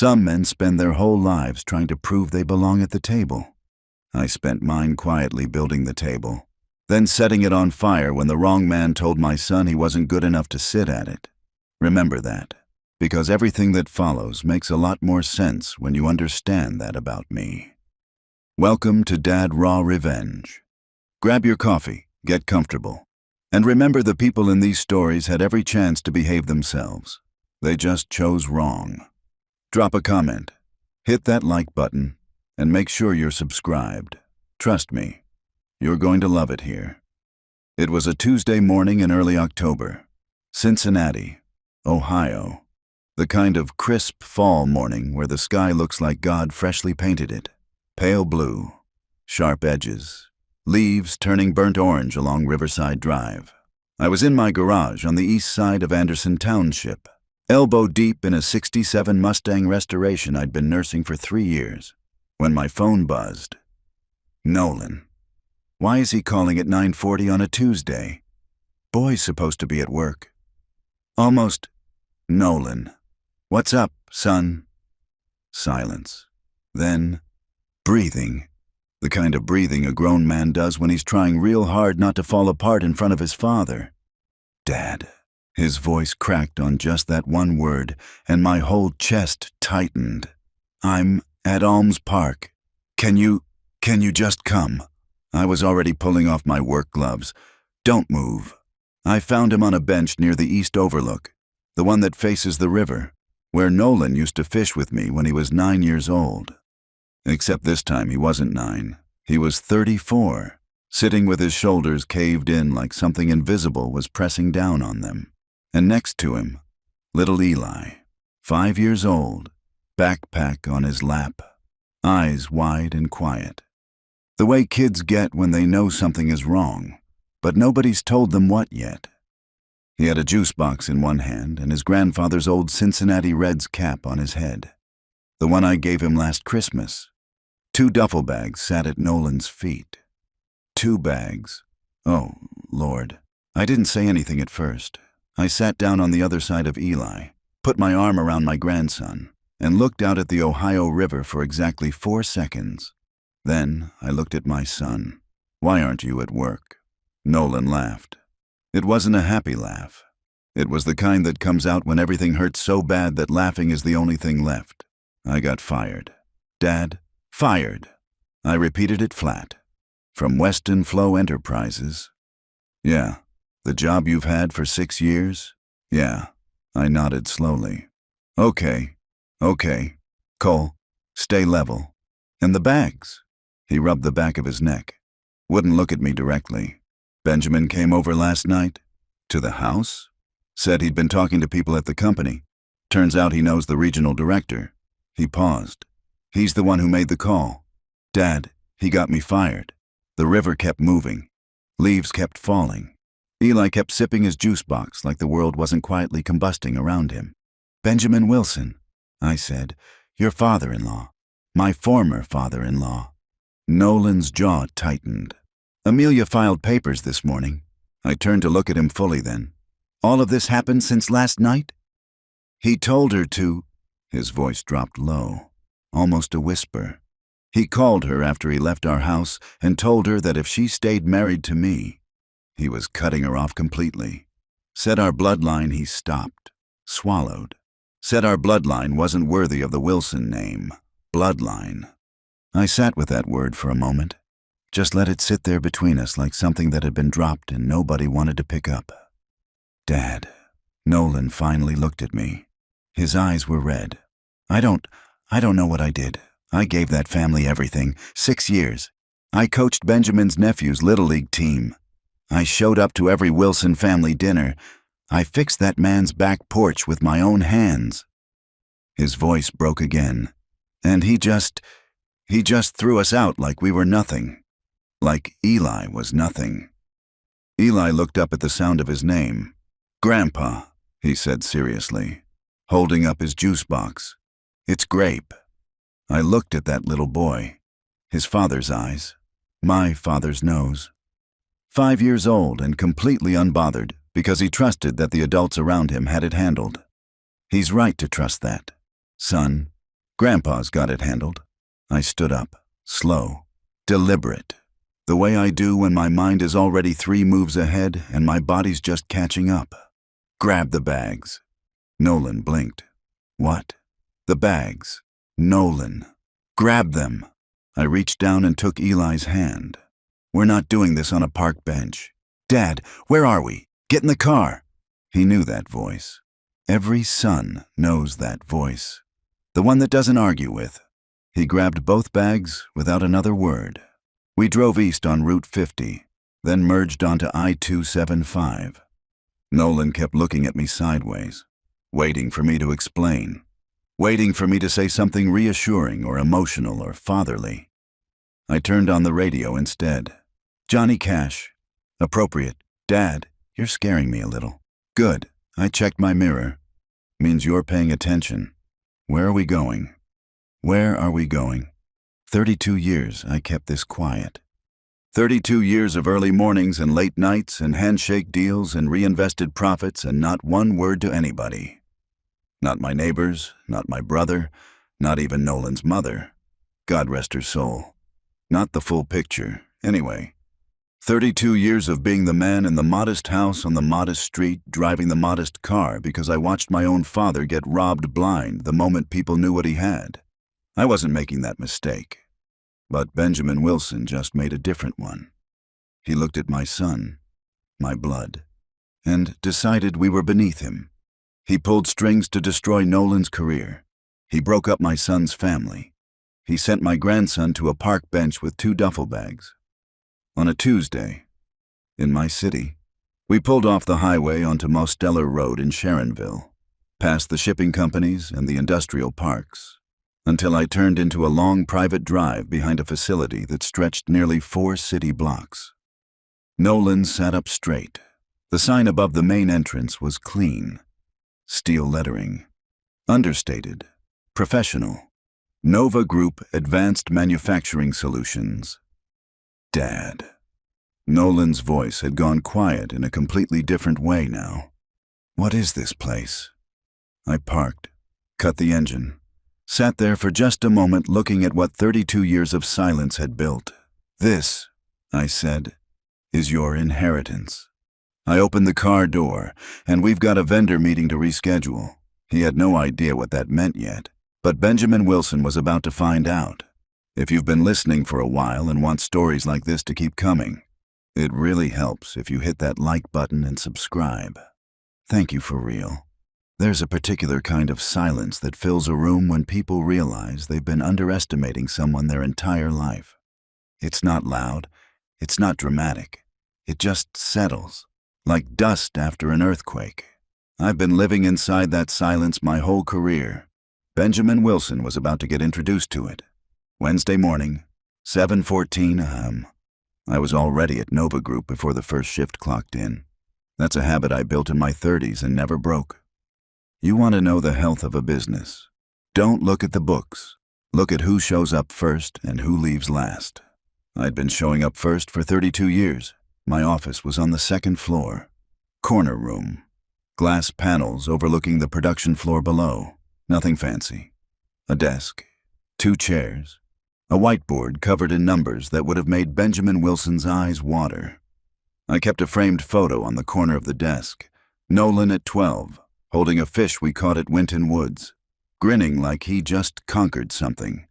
Some men spend their whole lives trying to prove they belong at the table. I spent mine quietly building the table, then setting it on fire when the wrong man told my son he wasn't good enough to sit at it. Remember that, because everything that follows makes a lot more sense when you understand that about me. Welcome to Dad Raw Revenge. Grab your coffee, get comfortable, and remember the people in these stories had every chance to behave themselves. They just chose wrong. Drop a comment, hit that like button, and make sure you're subscribed. Trust me, you're going to love it here. It was a Tuesday morning in early October. Cincinnati, Ohio. The kind of crisp fall morning where the sky looks like God freshly painted it. Pale blue, sharp edges, leaves turning burnt orange along Riverside Drive. I was in my garage on the east side of Anderson Township, elbow deep in a '67 Mustang restoration I'd been nursing for 3 years, when my phone buzzed. Nolan. Why is he calling at 9:40 on a Tuesday? Boy's supposed to be at work. Almost. Nolan. What's up, son? Silence. Then, breathing. The kind of breathing a grown man does when he's trying real hard not to fall apart in front of his father. Dad. His voice cracked on just that one word, and my whole chest tightened. I'm at Alms Park. Can you just come? I was already pulling off my work gloves. Don't move. I found him on a bench near the east overlook, the one that faces the river, where Nolan used to fish with me when he was 9 years old. Except this time he wasn't 9. He was 34, sitting with his shoulders caved in like something invisible was pressing down on them. And next to him, little Eli, 5 years old, backpack on his lap, eyes wide and quiet. The way kids get when they know something is wrong, but nobody's told them what yet. He had a juice box in one hand and his grandfather's old Cincinnati Reds cap on his head, the one I gave him last Christmas. 2 duffel bags sat at Nolan's feet. 2 bags. Oh, Lord. I didn't say anything at first. I sat down on the other side of Eli, put my arm around my grandson, and looked out at the Ohio River for exactly 4 seconds. Then I looked at my son. Why aren't you at work? Nolan laughed. It wasn't a happy laugh. It was the kind that comes out when everything hurts so bad that laughing is the only thing left. I got fired. Dad, fired. I repeated it flat. From Weston Flow Enterprises. Yeah. The job you've had for 6 years? Yeah. I nodded slowly. Okay. Cole, stay level. And the bags? He rubbed the back of his neck. Wouldn't look at me directly. Benjamin came over last night? To the house? Said he'd been talking to people at the company. Turns out he knows the regional director. He paused. He's the one who made the call. Dad, he got me fired. The river kept moving. Leaves kept falling. Eli kept sipping his juice box like the world wasn't quietly combusting around him. Benjamin Wilson, I said, your father-in-law. My former father-in-law. Nolan's jaw tightened. Amelia filed papers this morning. I turned to look at him fully then. All of this happened since last night? He told her to. His voice dropped low, almost a whisper. He called her after he left our house and told her that if she stayed married to me, he was cutting her off completely. Said our bloodline he stopped, swallowed. Said our bloodline wasn't worthy of the Wilson name. Bloodline. I sat with that word for a moment. Just let it sit there between us like something that had been dropped and nobody wanted to pick up. Dad. Nolan finally looked at me. His eyes were red. I don't know what I did. I gave that family everything. 6 years. I coached Benjamin's nephew's Little League team. I showed up to every Wilson family dinner. I fixed that man's back porch with my own hands. His voice broke again, and he just threw us out like we were nothing. Like Eli was nothing. Eli looked up at the sound of his name. Grandpa, he said seriously, holding up his juice box. It's grape. I looked at that little boy, his father's eyes, my father's nose. 5 years old and completely unbothered because he trusted that the adults around him had it handled. He's right to trust that. Son, Grandpa's got it handled. I stood up, slow, deliberate, the way I do when my mind is already 3 moves ahead and my body's just catching up. Grab the bags. Nolan blinked. What? The bags. Nolan. Grab them. I reached down and took Eli's hand. We're not doing this on a park bench. Dad, where are we? Get in the car. He knew that voice. Every son knows that voice. The one that doesn't argue with. He grabbed both bags without another word. We drove east on Route 50, then merged onto I-275. Nolan kept looking at me sideways, waiting for me to explain, waiting for me to say something reassuring or emotional or fatherly. I turned on the radio instead. Johnny Cash. Appropriate. Dad, you're scaring me a little. Good. I checked my mirror. Means you're paying attention. Where are we going? Where are we going? 32 years I kept this quiet. 32 years of early mornings and late nights and handshake deals and reinvested profits and not one word to anybody. Not my neighbors, not my brother, not even Nolan's mother. God rest her soul. Not the full picture, anyway. 32 years of being the man in the modest house on the modest street, driving the modest car because I watched my own father get robbed blind the moment people knew what he had. I wasn't making that mistake. But Benjamin Wilson just made a different one. He looked at my son, my blood, and decided we were beneath him. He pulled strings to destroy Nolan's career. He broke up my son's family. He sent my grandson to a park bench with 2 duffel bags. On a Tuesday, in my city, we pulled off the highway onto Mosteller Road in Sharonville, past the shipping companies and the industrial parks, until I turned into a long private drive behind a facility that stretched nearly 4 city blocks. Nolan sat up straight. The sign above the main entrance was clean. Steel lettering. Understated. Professional. Nova Group Advanced Manufacturing Solutions. Dad. Nolan's voice had gone quiet in a completely different way now. What is this place? I parked, cut the engine. Sat there for just a moment looking at what 32 years of silence had built. This, I said, is your inheritance. I opened the car door, and we've got a vendor meeting to reschedule. He had no idea what that meant yet, but Benjamin Wilson was about to find out. If you've been listening for a while and want stories like this to keep coming, it really helps if you hit that like button and subscribe. Thank you for real. There's a particular kind of silence that fills a room when people realize they've been underestimating someone their entire life. It's not loud, it's not dramatic. It just settles, like dust after an earthquake. I've been living inside that silence my whole career. Benjamin Wilson was about to get introduced to it. Wednesday morning, 7:14 a.m. I was already at Nova Group before the first shift clocked in. That's a habit I built in my 30s and never broke. You want to know the health of a business. Don't look at the books. Look at who shows up first and who leaves last. I'd been showing up first for 32 years. My office was on the 2nd floor. Corner room. Glass panels overlooking the production floor below. Nothing fancy. A desk. 2 chairs. A whiteboard covered in numbers that would have made Benjamin Wilson's eyes water. I kept a framed photo on the corner of the desk. Nolan at 12. Holding a fish we caught at Winton Woods, grinning like he just conquered something.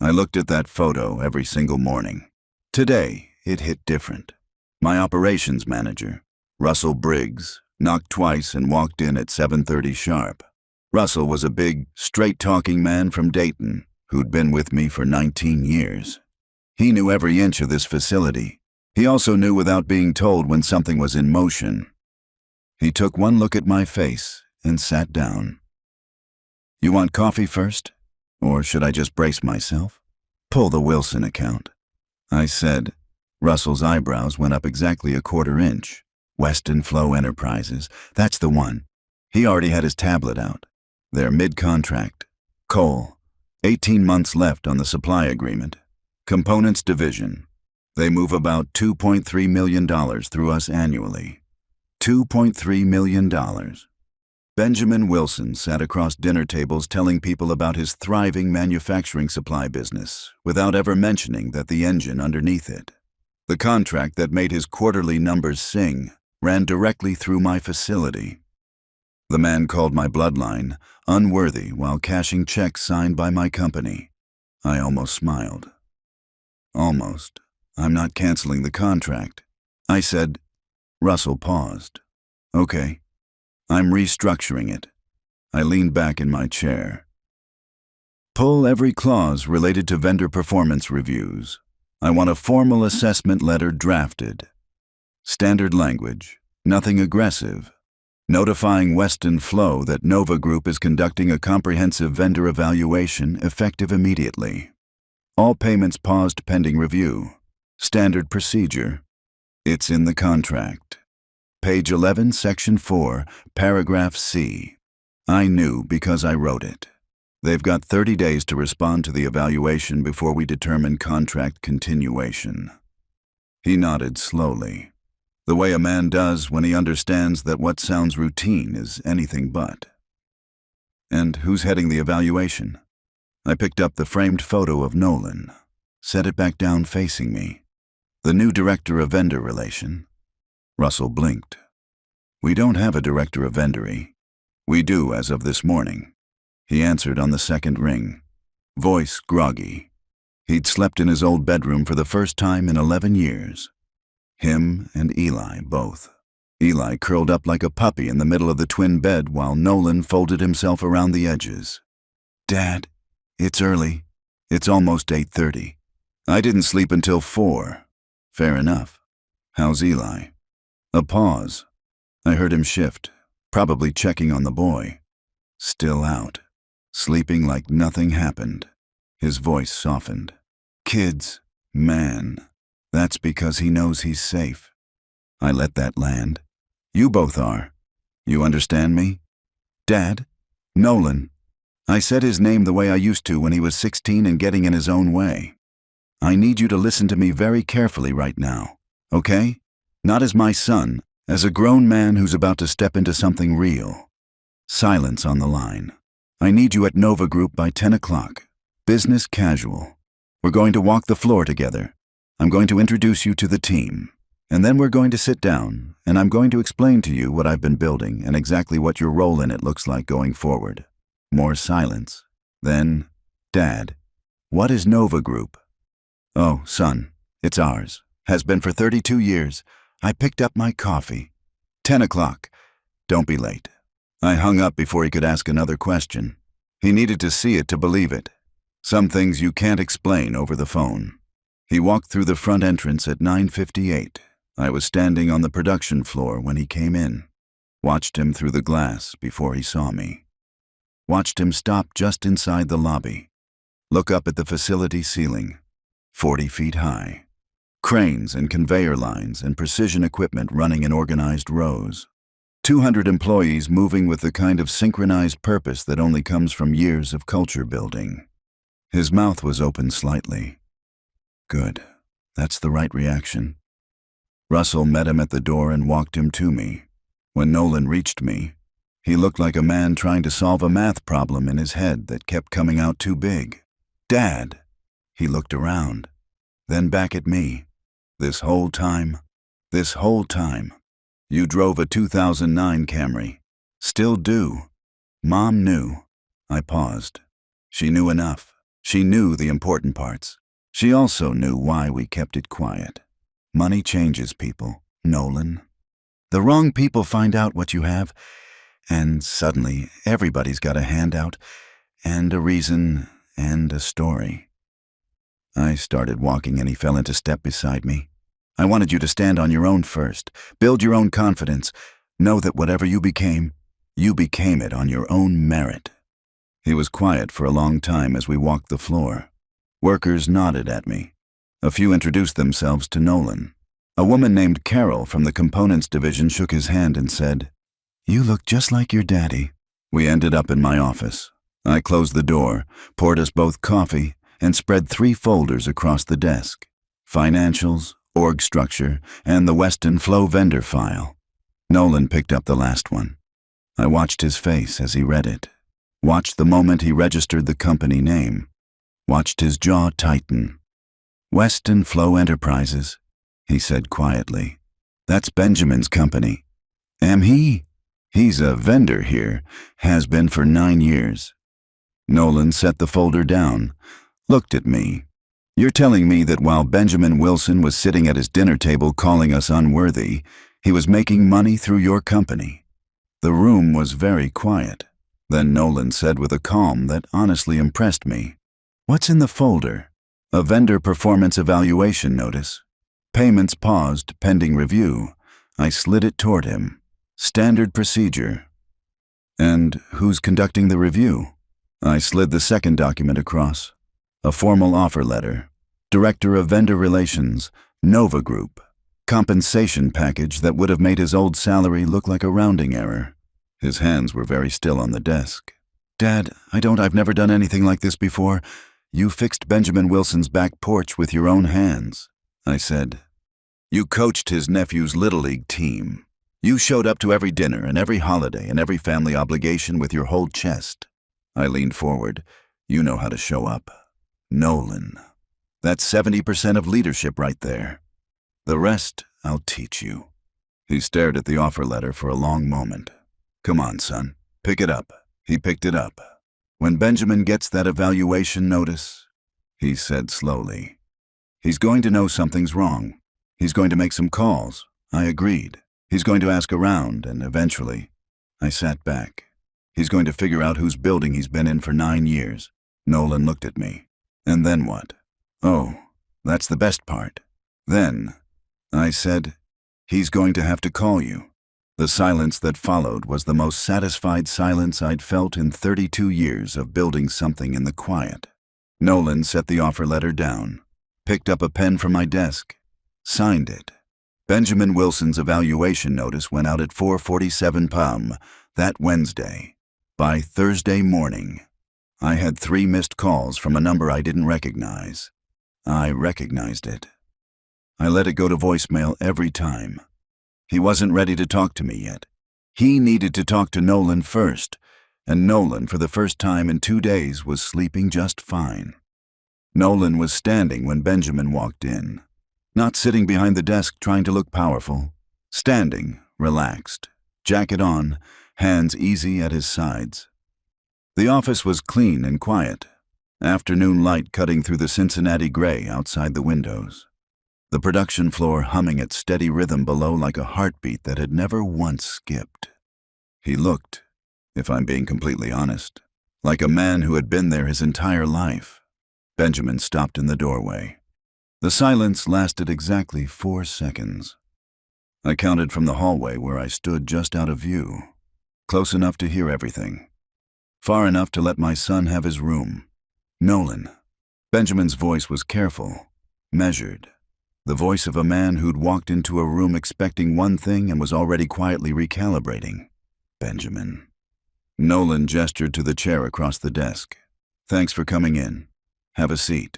I looked at that photo every single morning. Today, it hit different. My operations manager, Russell Briggs, knocked twice and walked in at 7:30 sharp. Russell was a big, straight-talking man from Dayton who'd been with me for 19 years. He knew every inch of this facility. He also knew without being told when something was in motion. He took one look at my face and sat down. You want coffee first? Or should I just brace myself? Pull the Wilson account. I said. Russell's eyebrows went up exactly a 1/4 inch. Weston Flow Enterprises, that's the one. He already had his tablet out. They're mid-contract. Coal. 18 months left on the supply agreement. Components division. They move about $2.3 million through us annually. $2.3 million. Benjamin Wilson sat across dinner tables telling people about his thriving manufacturing supply business without ever mentioning that the engine underneath it, the contract that made his quarterly numbers sing, ran directly through my facility. The man called my bloodline unworthy while cashing checks signed by my company. I almost smiled. Almost. I'm not canceling the contract. I said. Russell paused. Okay. I'm restructuring it. I leaned back in my chair. Pull every clause related to vendor performance reviews. I want a formal assessment letter drafted. Standard language. Nothing aggressive. Notifying Weston Flow that Nova Group is conducting a comprehensive vendor evaluation effective immediately. All payments paused pending review. Standard procedure. It's in the contract. Page 11, Section 4, Paragraph C. I knew because I wrote it. They've got 30 days to respond to the evaluation before we determine contract continuation. He nodded slowly, the way a man does when he understands that what sounds routine is anything but. And who's heading the evaluation? I picked up the framed photo of Nolan, set it back down facing me. The new director of vendor relation. Russell blinked. We don't have a director of vendory. We do as of this morning. He answered on the second ring, voice groggy. He'd slept in his old bedroom for the first time in 11 years. Him and Eli both. Eli curled up like a puppy in the middle of the twin bed while Nolan folded himself around the edges. Dad, it's early. It's almost 8:30. I didn't sleep until 4. Fair enough. How's Eli? A pause. I heard him shift, probably checking on the boy. Still out, sleeping like nothing happened. His voice softened. Kids, man, that's because he knows he's safe. I let that land. You both are. You understand me? Dad? Nolan. I said his name the way I used to when he was 16 and getting in his own way. I need you to listen to me very carefully right now, okay? Not as my son, as a grown man who's about to step into something real. Silence on the line. I need you at Nova Group by 10 o'clock. Business casual. We're going to walk the floor together. I'm going to introduce you to the team. And then we're going to sit down, and I'm going to explain to you what I've been building and exactly what your role in it looks like going forward. More silence. Then, Dad, what is Nova Group? Oh, son, it's ours. Has been for 32 years. I picked up my coffee. 10 o'clock. Don't be late. I hung up before he could ask another question. He needed to see it to believe it. Some things you can't explain over the phone. He walked through the front entrance at 9:58. I was standing on the production floor when he came in. Watched him through the glass before he saw me. Watched him stop just inside the lobby. Look up at the facility ceiling. 40 feet high. Cranes and conveyor lines and precision equipment running in organized rows. 200 employees moving with the kind of synchronized purpose that only comes from years of culture building. His mouth was open slightly. Good. That's the right reaction. Russell met him at the door and walked him to me. When Nolan reached me, he looked like a man trying to solve a math problem in his head that kept coming out too big. Dad! He looked around, then back at me. This whole time, you drove a 2009 Camry. Still do. Mom knew. I paused. She knew enough. She knew the important parts. She also knew why we kept it quiet. Money changes people, Nolan. The wrong people find out what you have, and suddenly everybody's got a handout, and a reason, and a story. I started walking and he fell into step beside me. I wanted you to stand on your own first, build your own confidence, know that whatever you became it on your own merit. He was quiet for a long time as we walked the floor. Workers nodded at me. A few introduced themselves to Nolan. A woman named Carol from the components division shook his hand and said, "You look just like your daddy." We ended up in my office. I closed the door, poured us both coffee, and spread 3 folders across the desk. Financials, org structure, and the Weston Flow vendor file. Nolan picked up the last one. I watched his face as he read it, watched the moment he registered the company name, watched his jaw tighten. Weston Flow Enterprises, he said quietly. That's Benjamin's company. Am he? He's a vendor here, has been for 9 years. Nolan set the folder down, looked at me. You're telling me that while Benjamin Wilson was sitting at his dinner table calling us unworthy, he was making money through your company? The room was very quiet. Then Nolan said with a calm that honestly impressed me, "What's in the folder?" "A vendor performance evaluation notice. Payments paused pending review." I slid it toward him. "Standard procedure." "And who's conducting the review?" I slid the second document across. "A formal offer letter. Director of Vendor Relations, Nova Group. Compensation package that would have made his old salary look like a rounding error." His hands were very still on the desk. "Dad, I've never done anything like this before. You fixed Benjamin Wilson's back porch with your own hands," I said. "You coached his nephew's Little League team. You showed up to every dinner and every holiday and every family obligation with your whole chest." I leaned forward. "You know how to show up. Nolan. That's 70% of leadership right there. The rest, I'll teach you." He stared at the offer letter for a long moment. "Come on, son. Pick it up." He picked it up. "When Benjamin gets that evaluation notice," he said slowly, "he's going to know something's wrong. He's going to make some calls." I agreed. "He's going to ask around, and eventually," I sat back, "he's going to figure out whose building he's been in for 9 years. Nolan looked at me. "And then what?" "Oh, that's the best part. Then," I said, "he's going to have to call you." The silence that followed was the most satisfied silence I'd felt in 32 years of building something in the quiet. Nolan set the offer letter down, picked up a pen from my desk, signed it. Benjamin Wilson's evaluation notice went out at 4:47 p.m. that Wednesday. By Thursday morning, I had 3 missed calls from a number I didn't recognize. I recognized it. I let it go to voicemail every time. He wasn't ready to talk to me yet. He needed to talk to Nolan first, and Nolan, for the first time in 2 days, was sleeping just fine. Nolan was standing when Benjamin walked in, not sitting behind the desk trying to look powerful. Standing, relaxed, jacket on, hands easy at his sides. The office was clean and quiet, afternoon light cutting through the Cincinnati gray outside the windows. The production floor humming at steady rhythm below like a heartbeat that had never once skipped. He looked, if I'm being completely honest, like a man who had been there his entire life. Benjamin stopped in the doorway. The silence lasted exactly 4 seconds. I counted from the hallway where I stood just out of view, close enough to hear everything, far enough to let my son have his room. "Nolan." Benjamin's voice was careful, measured. The voice of a man who'd walked into a room expecting one thing and was already quietly recalibrating. "Benjamin." Nolan gestured to the chair across the desk. "Thanks for coming in. Have a seat."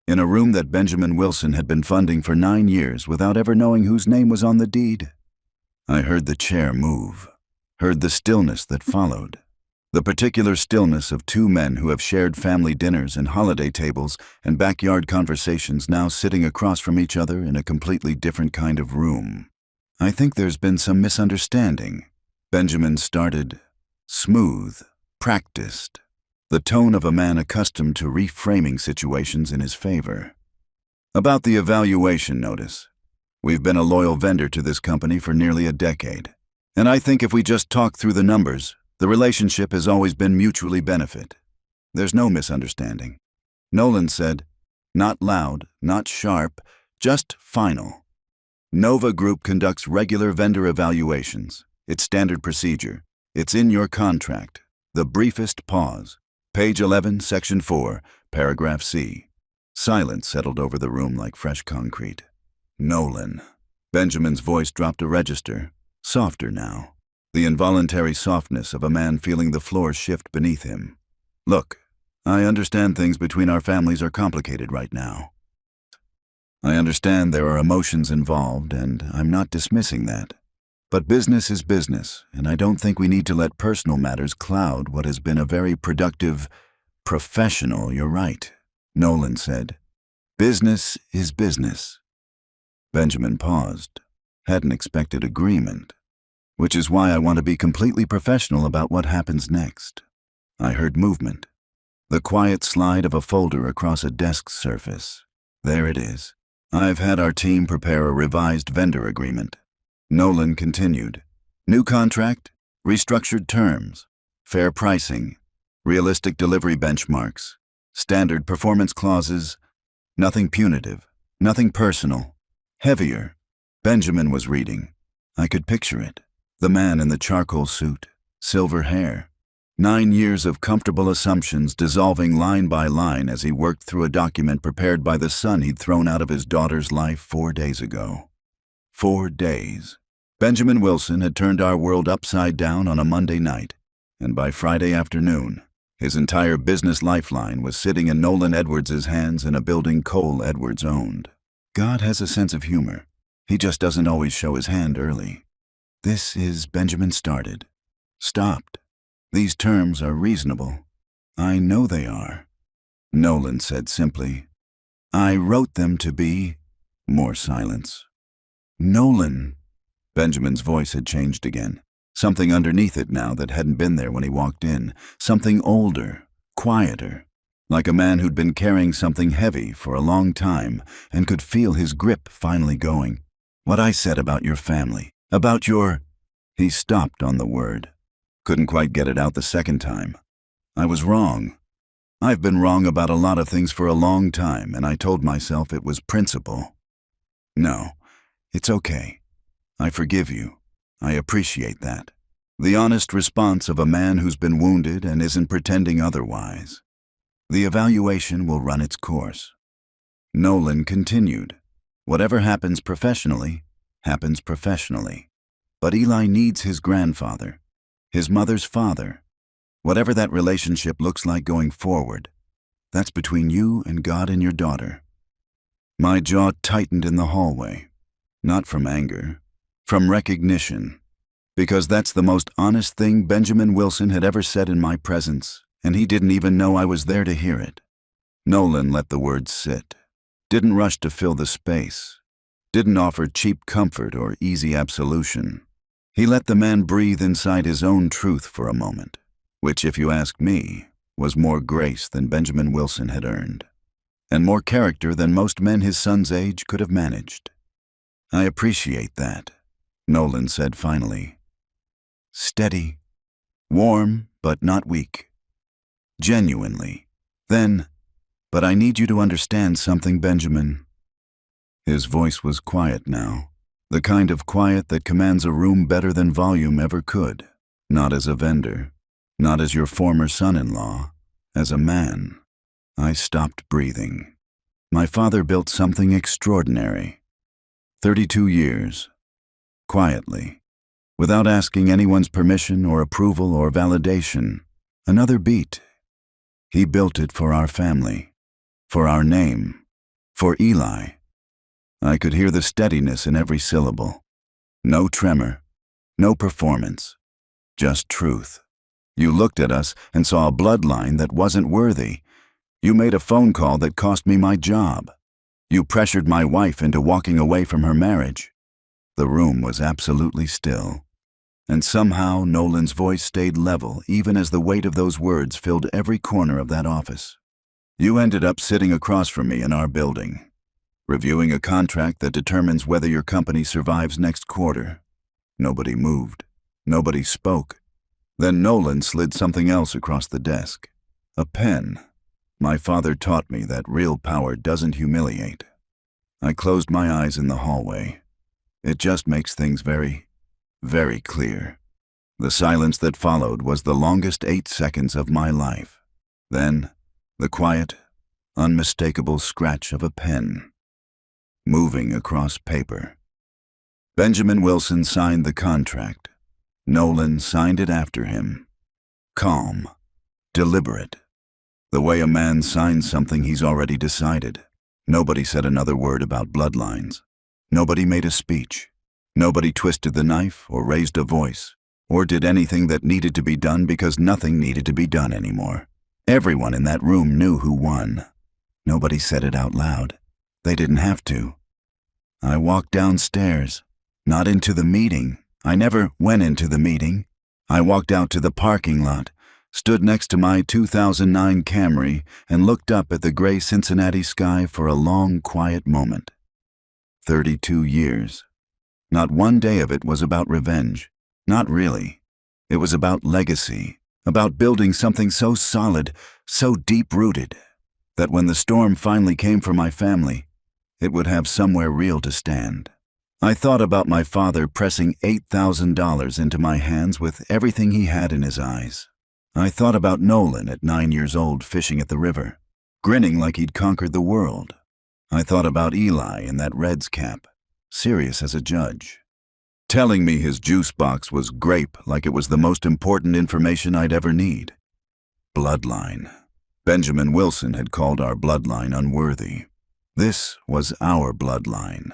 In a room that Benjamin Wilson had been funding for 9 years without ever knowing whose name was on the deed. I heard the chair move, heard the stillness that followed. The particular stillness of 2 men who have shared family dinners and holiday tables and backyard conversations now sitting across from each other in a completely different kind of room. "I think there's been some misunderstanding," Benjamin started, smooth, practiced, the tone of a man accustomed to reframing situations in his favor. "About the evaluation notice. We've been a loyal vendor to this company for nearly a decade, and I think if we just talk through the numbers, the relationship has always been mutually benefit. There's no misunderstanding." Nolan said, not loud, not sharp, just final. "Nova Group conducts regular vendor evaluations. It's standard procedure. It's in your contract." The briefest pause. Page 11, Section 4, Paragraph C. Silence settled over the room like fresh concrete. "Nolan." Benjamin's voice dropped a register, softer now. The involuntary softness of a man feeling the floor shift beneath him. "Look, I understand things between our families are complicated right now. I understand there are emotions involved, and I'm not dismissing that. But business is business, and I don't think we need to let personal matters cloud what has been a very productive, professional, you're right, Nolan said. Business is business. Benjamin paused. Hadn't expected agreement. Which is why I want to be completely professional about what happens next. I heard movement. The quiet slide of a folder across a desk surface. There it is. I've had our team prepare a revised vendor agreement. Nolan continued. New contract, restructured terms, fair pricing, realistic delivery benchmarks, standard performance clauses, nothing punitive, nothing personal, heavier. Benjamin was reading. I could picture it. The man in the charcoal suit, silver hair. 9 years of comfortable assumptions dissolving line by line as he worked through a document prepared by the son he'd thrown out of his daughter's life 4 days ago. 4 days. Benjamin Wilson had turned our world upside down on a Monday night, and by Friday afternoon, his entire business lifeline was sitting in Nolan Edwards' hands in a building Cole Edwards owned. God has a sense of humor. He just doesn't always show his hand early. This is, Benjamin started. Stopped. These terms are reasonable. I know they are. Nolan said simply. I wrote them to be. More silence. Nolan. Benjamin's voice had changed again. Something underneath it now that hadn't been there when he walked in. Something older, quieter. Like a man who'd been carrying something heavy for a long time and could feel his grip finally going. What I said about your family. About your. He stopped on the word. Couldn't quite get it out the second time. I was wrong. I've been wrong about a lot of things for a long time, and I told myself it was principle. No, it's okay. I forgive you. I appreciate that. The honest response of a man who's been wounded and isn't pretending otherwise. The evaluation will run its course. Nolan continued. Whatever happens professionally, happens professionally. But Eli needs his grandfather. His mother's father. Whatever that relationship looks like going forward, that's between you and God and your daughter. My jaw tightened in the hallway. Not from anger, from recognition. Because that's the most honest thing Benjamin Wilson had ever said in my presence, and he didn't even know I was there to hear it. Nolan let the words sit. Didn't rush to fill the space. Didn't offer cheap comfort or easy absolution. He let the man breathe inside his own truth for a moment, which, if you ask me, was more grace than Benjamin Wilson had earned, and more character than most men his son's age could have managed. I appreciate that, Nolan said finally. Steady, warm, but not weak. Genuinely. Then, but I need you to understand something, Benjamin. His voice was quiet now. The kind of quiet that commands a room better than volume ever could. Not as a vendor, not as your former son-in-law, as a man. I stopped breathing. My father built something extraordinary. 32 years. Quietly. Without asking anyone's permission or approval or validation. Another beat. He built it for our family. For our name. For Eli. I could hear the steadiness in every syllable. No tremor, no performance, just truth. You looked at us and saw a bloodline that wasn't worthy. You made a phone call that cost me my job. You pressured my wife into walking away from her marriage. The room was absolutely still. And somehow Nolan's voice stayed level even as the weight of those words filled every corner of that office. You ended up sitting across from me in our building. Reviewing a contract that determines whether your company survives next quarter. Nobody moved. Nobody spoke. Then Nolan slid something else across the desk. A pen. My father taught me that real power doesn't humiliate. I closed my eyes in the hallway. It just makes things very, very clear. The silence that followed was the longest 8 seconds of my life. Then, the quiet, unmistakable scratch of a pen. Moving across paper. Benjamin Wilson signed the contract. Nolan signed it after him. Calm. Deliberate. The way a man signs something he's already decided. Nobody said another word about bloodlines. Nobody made a speech. Nobody twisted the knife or raised a voice, or did anything that needed to be done because nothing needed to be done anymore. Everyone in that room knew who won. Nobody said it out loud. They didn't have to. I walked downstairs, not into the meeting. I never went into the meeting. I walked out to the parking lot, stood next to my 2009 Camry, and looked up at the gray Cincinnati sky for a long, quiet moment. 32 years. Not one day of it was about revenge. Not really. It was about legacy, about building something so solid, so deep-rooted, that when the storm finally came for my family, it would have somewhere real to stand. I thought about my father pressing $8,000 into my hands with everything he had in his eyes. I thought about Nolan at 9 years old fishing at the river, grinning like he'd conquered the world. I thought about Eli in that Reds cap, serious as a judge, telling me his juice box was grape like it was the most important information I'd ever need. Bloodline. Benjamin Wilson had called our bloodline unworthy. This was our bloodline.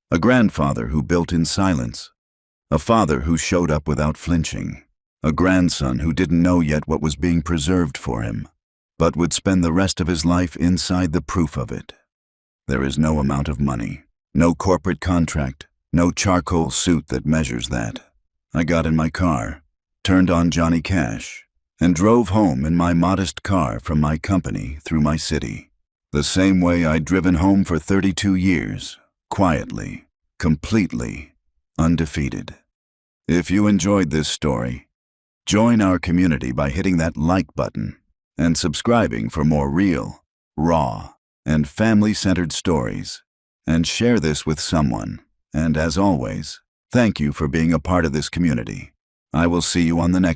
A grandfather who built in silence. A father who showed up without flinching. A grandson who didn't know yet what was being preserved for him, but would spend the rest of his life inside the proof of it. There is no amount of money, no corporate contract, no charcoal suit that measures that. I got in my car, turned on Johnny Cash, and drove home in my modest car from my company through my city. The same way I'd driven home for 32 years, quietly, completely, undefeated. If you enjoyed this story, join our community by hitting that like button and subscribing for more real, raw, and family-centered stories. And share this with someone. And as always, thank you for being a part of this community. I will see you on the next